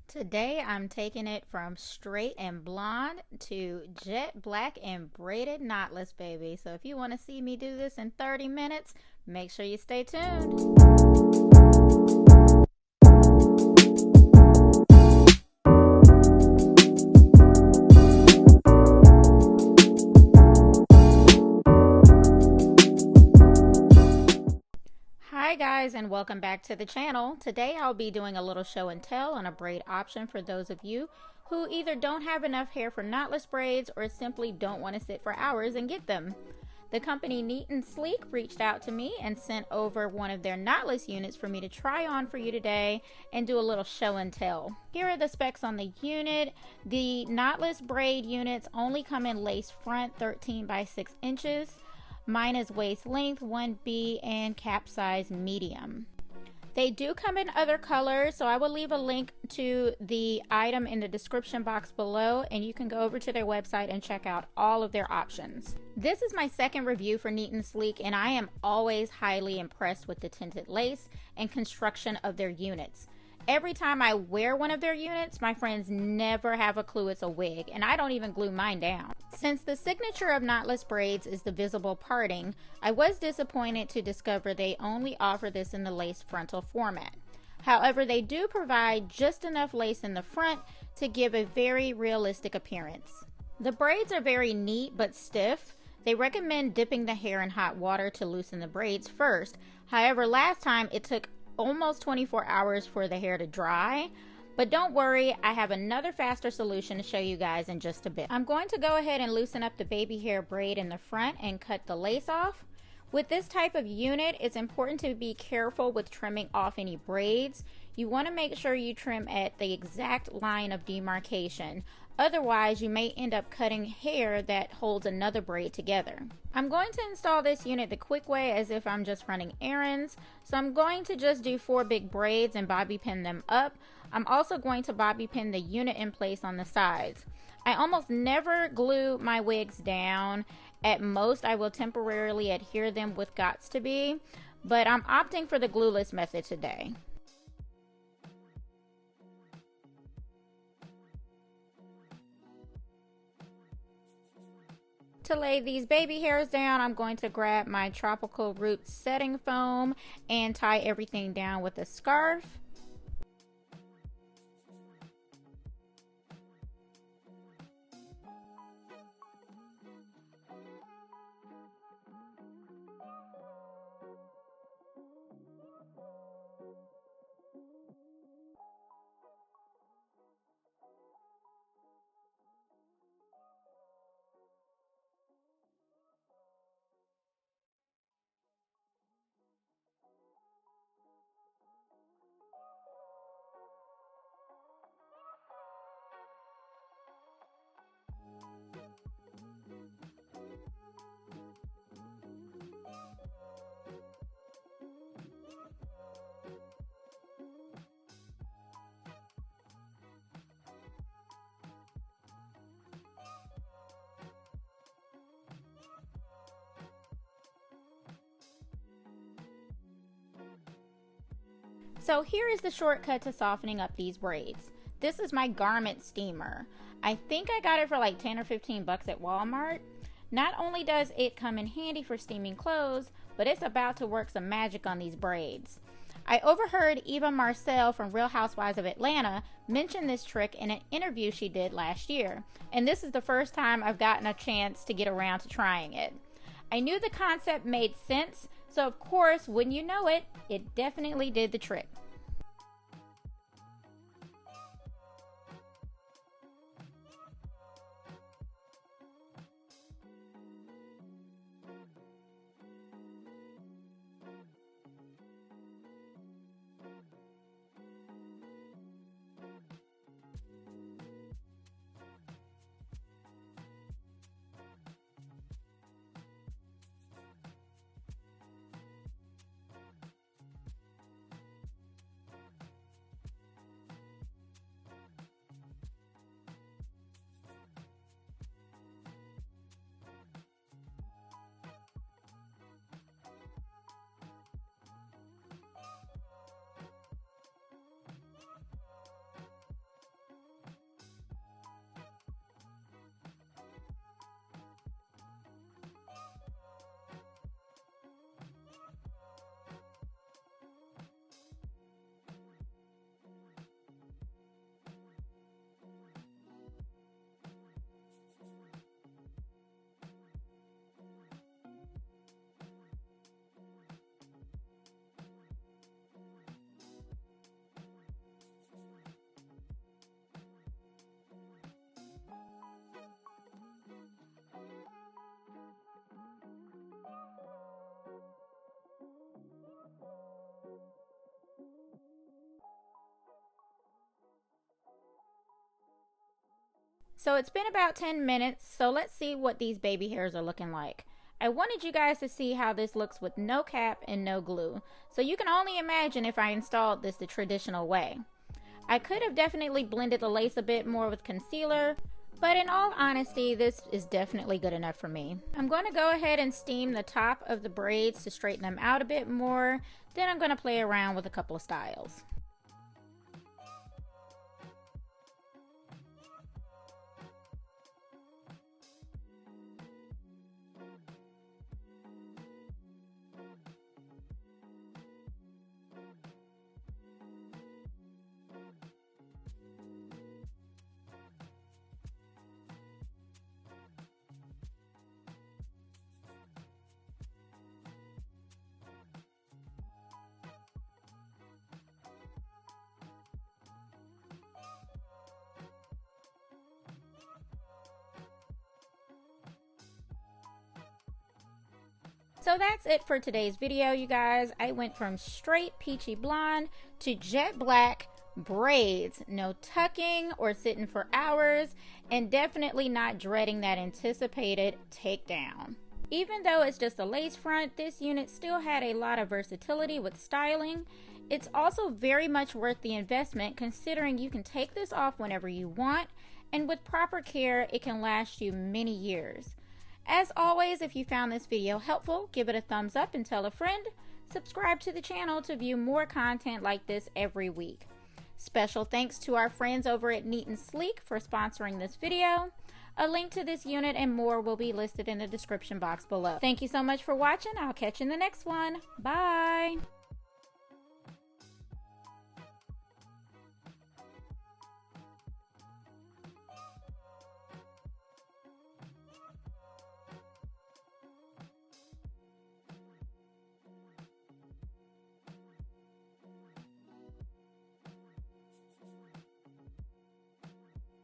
Today I'm taking it from straight and blonde to jet black and braided knotless, baby. So if you want to see me do this in 30 minutes, make sure you stay tuned. Hi guys, and welcome back to the channel. Today I'll be doing a little show and tell on a braid option for those of you who either don't have enough hair for knotless braids or simply don't want to sit for hours and get them. The company Neatandsleek reached out to me and sent over one of their knotless units for me to try on for you today and do a little show and tell. Here are the specs on the unit. The knotless braid units only come in lace front 13 by 6 inches. Mine is waist length 1B and cap size medium. They do come in other colors, so I will leave a link to the item in the description box below, and you can go over to their website and check out all of their options. This is my second review for Neatandsleek, and I am always highly impressed with the tinted lace and construction of their units. Every time I wear one of their units, my friends never have a clue it's a wig, and I don't even glue mine down. Since the signature of knotless braids is the visible parting, I was disappointed to discover they only offer this in the lace frontal format. However, they do provide just enough lace in the front to give a very realistic appearance. The braids are very neat but stiff. They recommend dipping the hair in hot water to loosen the braids first. However, last time it took almost 24 hours for the hair to dry, but don't worry, I have another faster solution to show you guys in just a bit. I'm going to go ahead and loosen up the baby hair braid in the front and cut the lace off. With this type of unit, it's important to be careful with trimming off any braids. You want to make sure you trim at the exact line of demarcation. Otherwise, you may end up cutting hair that holds another braid together. I'm going to install this unit the quick way as if I'm just running errands. So I'm going to just do 4 big braids and bobby pin them up. I'm also going to bobby pin the unit in place on the sides. I almost never glue my wigs down. At most, I will temporarily adhere them with Gots to Be, but I'm opting for the glueless method today. To lay these baby hairs down, I'm going to grab my Tropical Roots setting foam and tie everything down with a scarf. So here is the shortcut to softening up these braids. This is my garment steamer. I think I got it for like 10 or 15 bucks at Walmart. Not only does it come in handy for steaming clothes, but it's about to work some magic on these braids. I overheard Eva Marcel from Real Housewives of Atlanta mention this trick in an interview she did last year, and this is the first time I've gotten a chance to get around to trying it. I knew the concept made sense, so of course, wouldn't you know it, it definitely did the trick. So it's been about 10 minutes, so let's see what these baby hairs are looking like. I wanted you guys to see how this looks with no cap and no glue. So you can only imagine if I installed this the traditional way. I could have definitely blended the lace a bit more with concealer, but in all honesty, this is definitely good enough for me. I'm going to go ahead and steam the top of the braids to straighten them out a bit more. Then I'm going to play around with a couple of styles. So that's it for today's video, you guys. I went from straight peachy blonde to jet black braids. No tucking or sitting for hours, and definitely not dreading that anticipated takedown. Even though it's just a lace front, this unit still had a lot of versatility with styling. It's also very much worth the investment, considering you can take this off whenever you want, and with proper care, it can last you many years. As always, if you found this video helpful, give it a thumbs up and tell a friend. Subscribe to the channel to view more content like this every week. Special thanks to our friends over at Neatandsleek for sponsoring this video. A link to this unit and more will be listed in the description box below. Thank you so much for watching. I'll catch you in the next one. Bye!